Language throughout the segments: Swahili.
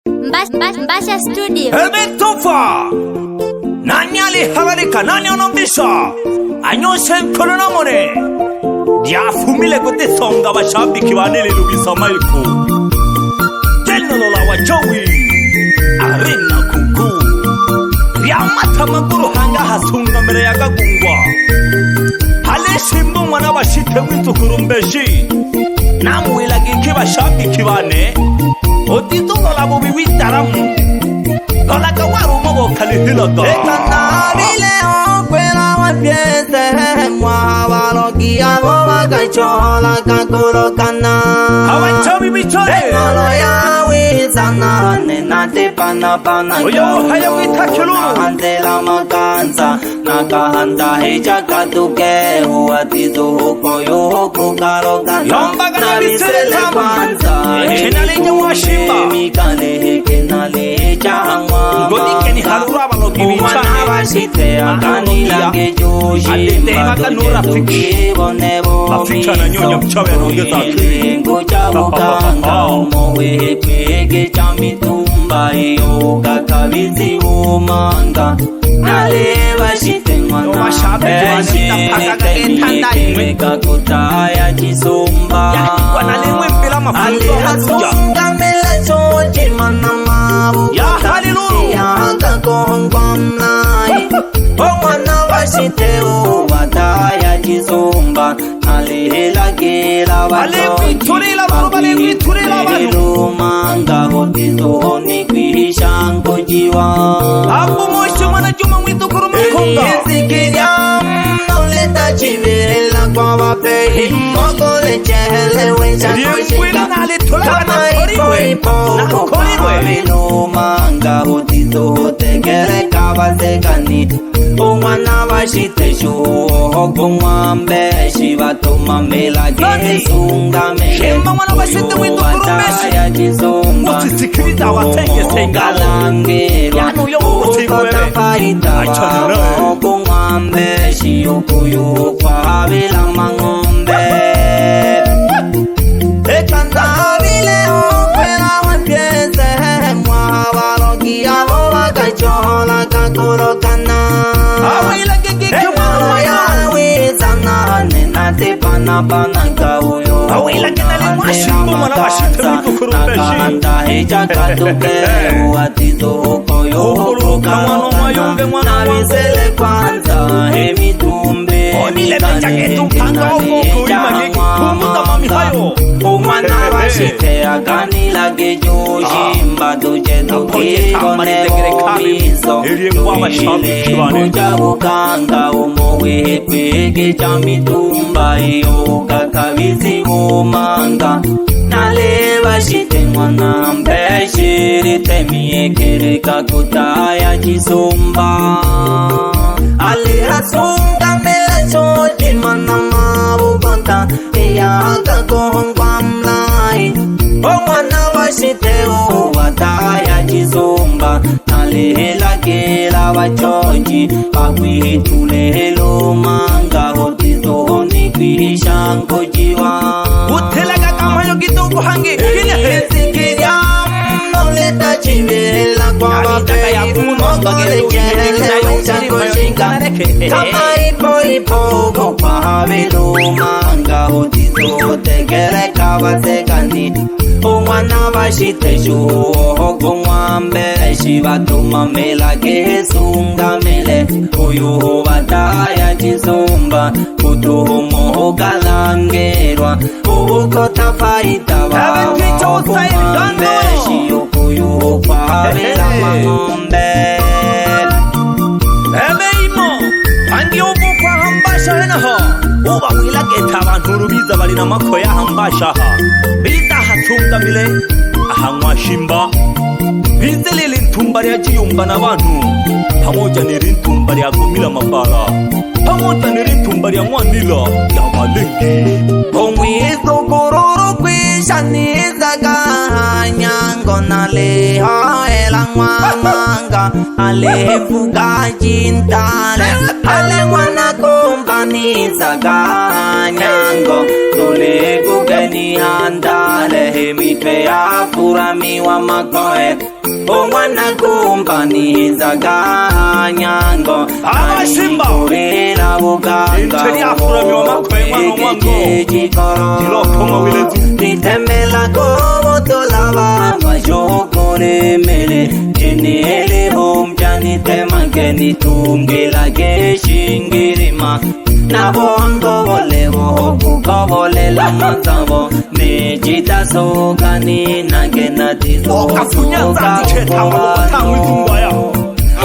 Mbasha Studio. Helmet Tofa. Nani alihabarika, nani anambisha? Anyoshe mkono na mone. Diafumile kote songa bashabiki banele lubisa maiku. General wa Joey. Arena kungu. Yamata maguru hanga hasunga mbere ya gagungwa. Hale shimbo mwana bashite mwizukurumbeshi. Namuila giki bashabiki bane. Otito lola bobi witaramu. Lola kawaru mogo kalihilata. Ekanabile okwela wapiese mwa walokia boba kachola kakurokana. Hawachawi bichole. Ekolo ya wizana nena tepana pana. Oyo hayo witakelu. Handela makanza nakahanda heja katuke huatizo hukoyo hukukarokana. Yomba gana bisele kwanza. Kenale nyawashimba. Mikale kenale changwa. Ngodi keni harura balogi bichane. Washite akani lange joshi. Alete makanura fiki. Afika na nyonya mchawe anaongeza akili. Ngochabu kanga umowe kwege chamitumba iyo kakabizi umanga. Naleva shite mwana Eshi kakutaya chisumba Alihasunga mele choji manamabu Ya halilu Ya kakongwa mlai Omwana washite ubataya chisumba Alihila gila wachoji Ilumanga hotizoni kwishanko jiwa Abu mosho mwana juma mwitu kurumekonga Isikiriam noleta chivela kwa wapei Mogole chele wencha kushika Kama ipo ipo kwa ilumanga hotizo tegere kawasekani Umwana washite shuho kumwambe Shivatuma mela kesunga mele Shemba mwana washite mwitu kurumeshi Musisikiriza watenge sengalo Yanu yo ukotikwele Aichonera Kumwambe shiyukuyu kwa vila mangombe Ekandabile okwela wapiese Mwawalogi abo wakachola kakurokana Awila gigi Ekolo ya wizana nena tepana panaka uyo Awila kinali mwashimbo mwana washite mwitu kurumeshi Nakahanda heja katuke Uatizo ukoyo Navisele kwanza hemitumbe Onile mechaketu kanga oku imageki Kumuta mami hayo Umwana washite agani lage joshi Mbadu jetu kikone womiso Kujabu kanga umowe kwege chamitumba Iyo kakavizi umanga Naleva shite mwana mbeshiri Temiyekere kakutaya chisumba Alihasunga mele choji mana mabukonta Iya kakongwa mlai Omwana washite uwataya chisumba Nalehela kela wachoji Pakwitulelo manga Hotizoni kwishanko jiwa Utelaga kamayo kitungu hangi Kine Ezikiria Noleta chivela kwa wapei Mogole chele wenchako shinga Kama ipo kwa velu manga Hotizo tegere kawasekani Umwana washite shuho kumwambe Shivatuma mela kesunga mele Uyu bataya chisumba Kutuhumo kalangerwa Uko tafaita wao kumwambe Shiyukuyu kwa vela mangombe Ebeimo Andi obu kwa hambasha henaho Uba wila geta abantu rubiza balina mako ya hambasha ha Bita hatunga mile Ahangwa shimba Bizele lintumbari ya jiyumba na bantu Pamoja ni lintumbari ya gumila mabala Pamoja ni lintumbari ya mwanila ya malengi Omwizo kururu kwishaniza Nyango naleha ela mwamanga Alefuga jintale Ale wana kumba kumbaniza ganyango tule kugeni handale mitwe ya furami wa makoe omwana kumbaniza ganyango Simba kurela buganga interi ya furami wa makoe mwango nitemela kobo tolaba majokore mele jenele homjani temangeni tungela geshingirima nabongo bolevo kukobolela mazabo mejita sogani nagena tizo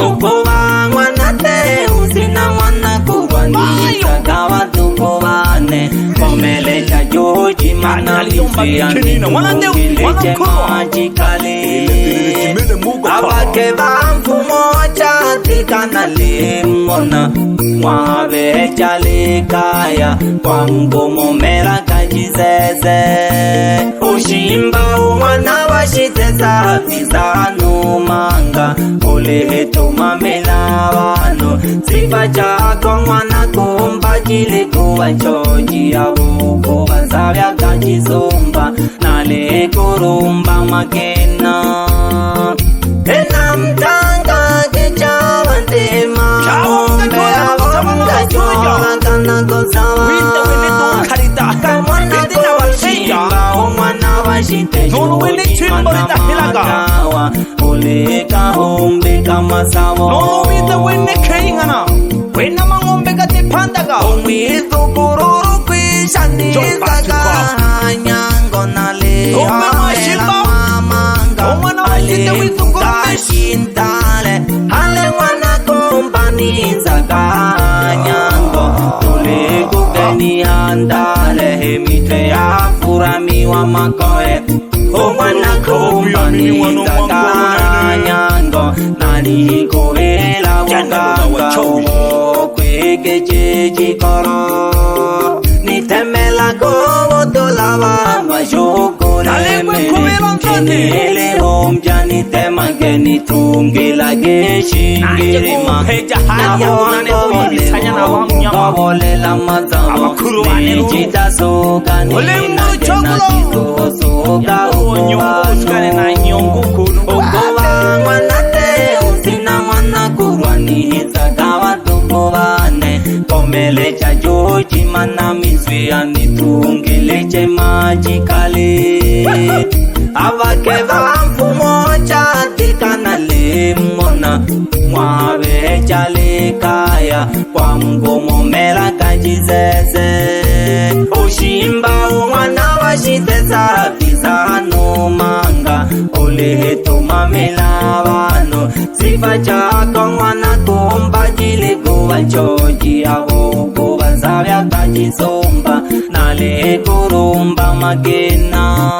ukuba mwanate usina mwana kubandika kawa tukubane komele cha joji mana lisiani tungile majikali abake bamfu mocha tikana limona mwabe chale kaya kwangu momera kajizeze ushimba umwana washiteza vizanu manga ulehetu mamela wano sifa chako mwana kumba jilikuwa choji ya buku bazavya kajizumba nale kurumba makena ena mtanga kichawa ndema andale mitwe ya furami wa makoe omwana kumbaniza ganyango nani kohela buganga kwegeje jikoro nitemela kobo tolaba majokore kenele homjani temangeni tungila geshingirima kabolela mazamo mejita sogani nagena tizo soga ukuba mwanate usina mwana kurwaniza kawa tukubane komele cha joji mana mizwiani tungile che majikali abake bamfu mocha tikana limona mwabe chale kaya kwangu momera kajizeze ushimba umwana washiteza vizanu manga ulehetu mamela wano sifa chako mwana kumba jilikuwa choji ya buku bazavya kajizumba nale kurumba magena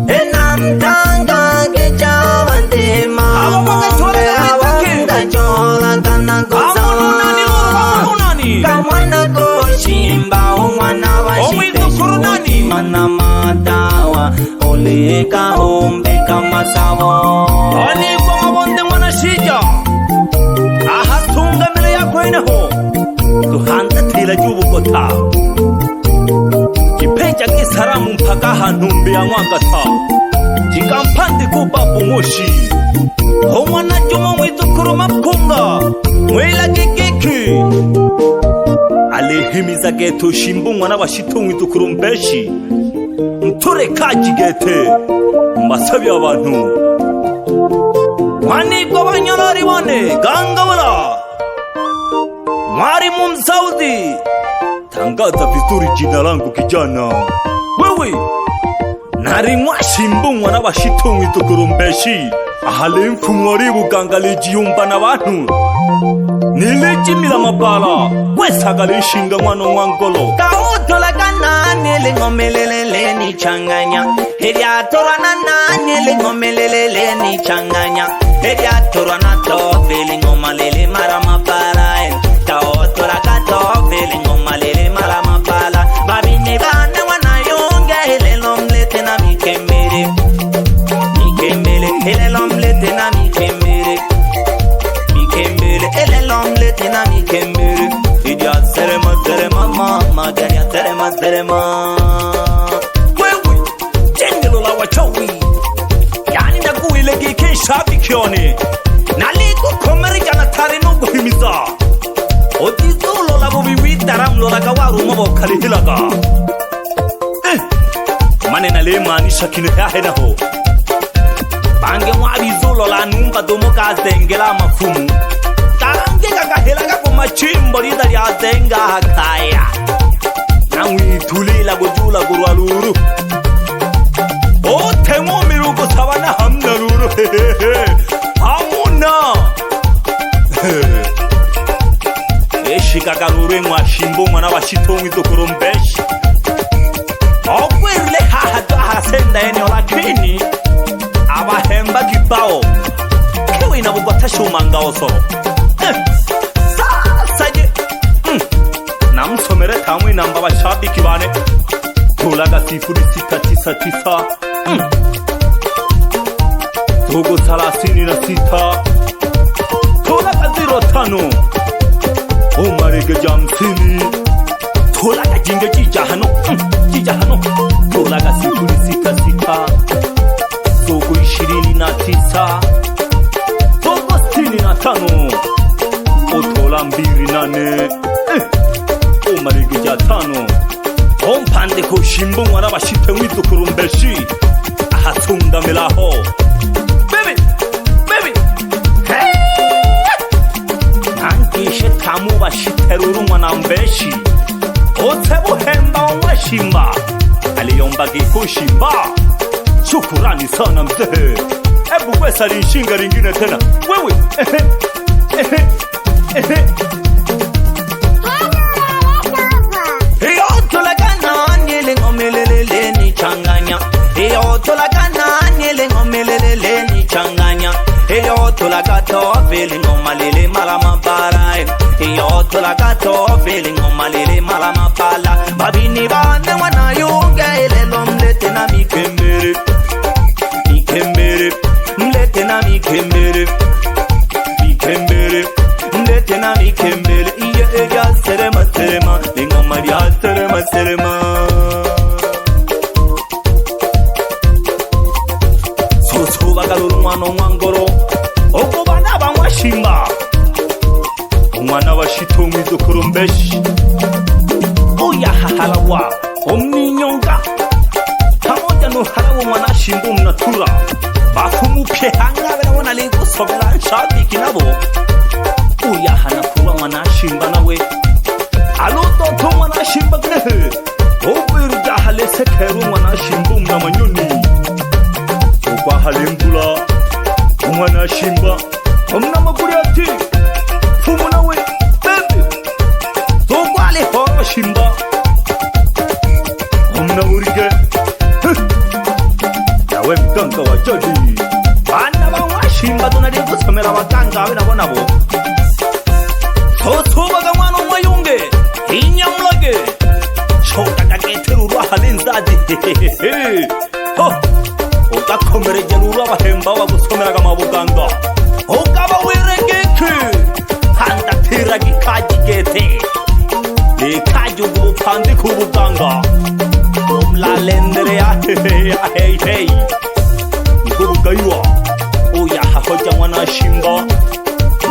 ena mtanga kichawa ndema awanga chola kana kuzawa kamwana koshimba umwana washite shuti mana matawa oleka hombe kama sawo anikwa mabonde mwana shija ahatunga mele yako eneho tuhanda tila jubukota kipeja kisaramu mpaka hanumbi ya mwangata jikampandi kubabu moshi homwana jomo mwizukuru mapkunga mwela kikiki alihimiza geto shimbu mwana washito mwizukuru mbeshi mture kaji gete mbasabi abantu waniko banyolori bone gangabura mwari mumsaudi tangaza vizuri jina langu kijana wewe nari mwashimbu mwana washito mwizukuru mbeshi ahale mfumwari buganga lijiyumba n'abantu nilijimira mabala wesagale nshinga mwana mwangolo kautola kanani lingomelelele ni changanya heriatora nanani lingomelelele ni changanya heriatora na tobe lingomalele mara mabala kautola katobe lingomalele mara mabala babini bana wanayonga helelomlete na mikemere helelomlete na mikemere ele l'omelette na mi kembere idia serema magari ya terema terema. Wewe jengelo la wachawi, yani ndakuilege keshabikione naliko komerija na tare no guhimiza otizulo la bubibi taramlo la gawaru mabo kalihilaga mane na le maanisha kinu yahena ho bange mwabizulo la numba domo kazengela mafumu tarange kagahilaga ku machimbo lida lyazenga hakaya namwitulila gujula gurwaluru otemo mirugo sabana hamna luru hamuna eshikagarure mwashimbo mwana washitongi dokorombeshi okwirile hahadu ahasenda eneo lakini abahemba kibao kewe inabugwatashumanga osoro sasa je namsomere kamwe namba bashabiki bane tulaga 0699 Togo 36 tulaga 05 Omarege jamsini tulaga jinge jijahano tulaga 06 Togo 29 Togo 65 Otola 28 Omarege jatano Ompande ko shimbo mwana bashite mwidukurumbeshi ahatunga melaho baby nangishe tamu bashiteruru mwana mbeshi otebo hemba washimba aliyomba gikushimba shukurani sana mzee ebu kwesa linshinga lingine tena wewe changanya eyo tolakana nyele ngomelele ni changanya eyo tolakato feeling ngomalele mala mabara eyo tolakato feeling ngomalele mala mapala babini bane wana yunga elelo mlete na mikembere mlete na mikembere mlete na mikembere iye ya serema ngomali ya serema Bagaluru mwana mwangoro Oko bana bamwashimba Umwana washitongi dokorombeshi Oya hahalawa Omninyonga Pamoja no halawa mwana shimbo mnatura Bafumu pehanga wena wana lego sobela nshabiki nabo Oya hanakura mwana shimba nawe Aloto to mwana shimba gnehe Oberu jahale sekeru mwana shimbo mna manyoni Kwa halembula umwana shimba omna maguri ati fumuna we bebe tokwale ho shimba omna urige yawe mganga wa jadi bana ba wa shimba tunali kusomera baganga we nabona bo totubaga mwana mwayunge inyamlage shoka kaketerurwa halinzadi ho ugakomereje ruru abahemba bagusomeraga amabuganga ukaba wiregeke handatira gikagigete lekaje ubupande ku buganga umlalendere ya hey nikubugaywa oya hahoja mwana shimba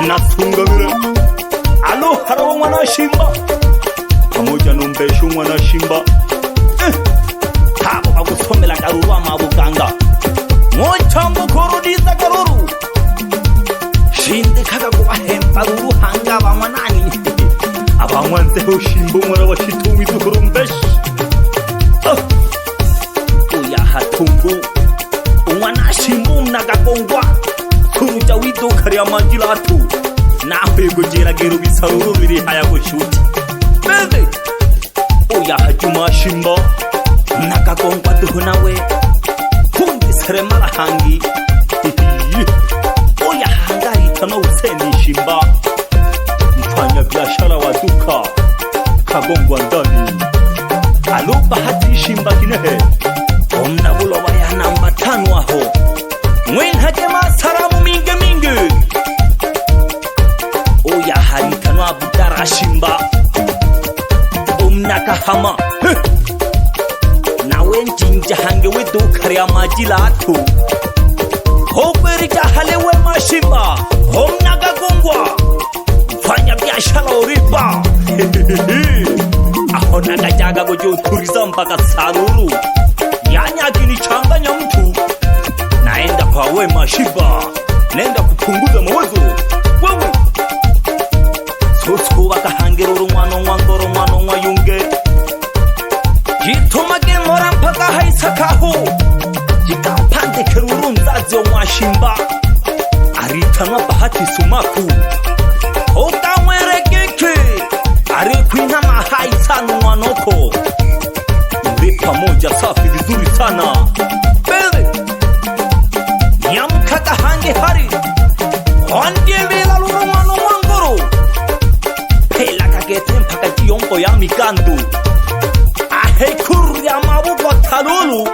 natungamira alo haro mwana shimba pamoja numbeshu mwana shimba kabo bagusomera garuru amabuganga Mochambo korodiza karuru Shinde kaga kubahemba ruru hanga abamwanani Abamwanzeho shimbo mwana washitungi dukurumbeshi Oya hatumbu Umwana shimbo mnagagongwa Kuruja wido kari amagilatu Nawe gujera gero bisaruru biri haya gushuti Bebe Oya hajuma shimba Mnagagongwa duhunawe Seremala hangi Oya hangari tano useni shimba Mfanya biashara wa duka Kagongwa ndani Aluba hati shimba kinehe Omna bulo waya namba 5 aho Mwen hajema saramu minge Oya hari tano abudara shimba Omna kahama nawe njinja hange wedukarya majilatu hokwerija halewe mashimba homnaga gongwa fanya biashara uripa aho nagajaga kujuturiza mpaka Saruru yani akinichanganya mtu naenda kwa Wema Shiba naenda kupunguza mawazo wewe sosko bakahangera urumwano mwangoro mwana mwayunge jitomage nkora mpaka haisakaho jikapandekera urunzazi omwashimba aritanwa Bahati Sumaku okamwerekeke arikwina mahaisano mwanoko mbe pamoja safi vizuri sana bele nyamkaka hange hari ondiebela lurumwano mwangoro pela kagete mpaka jiyombo ya migandu ahekuru ya mabuko talulu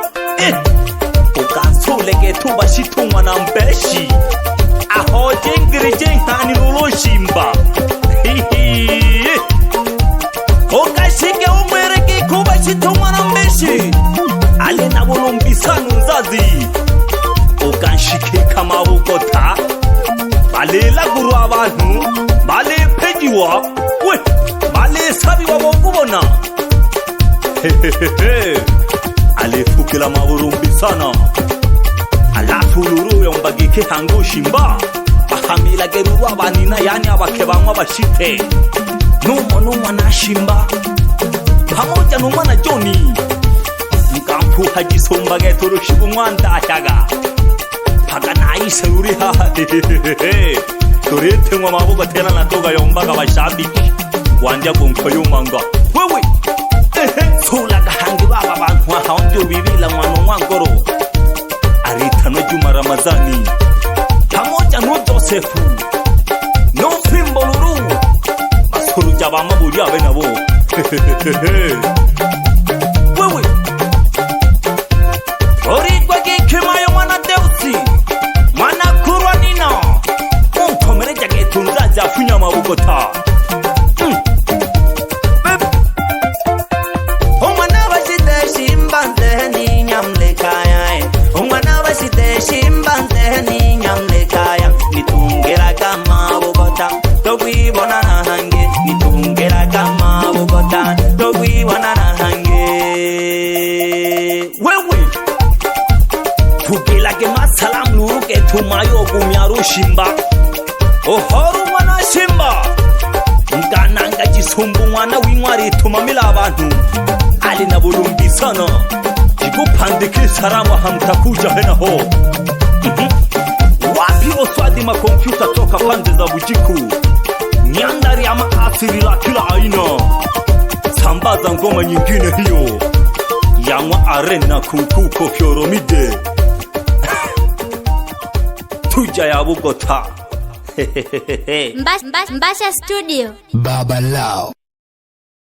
ukansule tuba shitumwa na mbeshi aho jengiri jenghani lulushimba ukashike umwereke kuba shitumwa na mbeshi ale na bulumbisanu nzazi ukanshike kamabuko ta balelaguru abantu balepejiwa we balesabiwa bokubona alefukila maburumbisana alafu luru yombagike hangushimba bahamila geruru abanina yani abake banywa bashite numwa nashimba pamoja numwana Joni ngampu hagisomba getoroshibu mwanda yaga paga naise uri ha torete ngwa mabuga tena natoga yombaga bashabiki wanja gonko yumanga wewe sula gahangi baba bantu aha ondio bibila mwana mwangoro aritano Juma Ramazani pamoja no Josefu no Fimbo Luru basuru jabama buri abe nabo wewe ori kwa gikemayo mwana Deusi mwana kurwa nina unkomere jage tunzaza funya mabugota tugilage masalam nuruke tumayo kumyarushimba ohoru mwana Shimba ngananga jisumbu mwana w'inkwari tumamila abantu ali na bulumbisana jikupandike sarama hamtakuja henaho wapi oswadi makompyuta toka pande za Bujiku nyandari ama asiri la kila aina sambaza ngoma nyingine hiyo yangwa arena kukuko Fioromide tuja ya Bogota Mbasha Studio Baba Lao.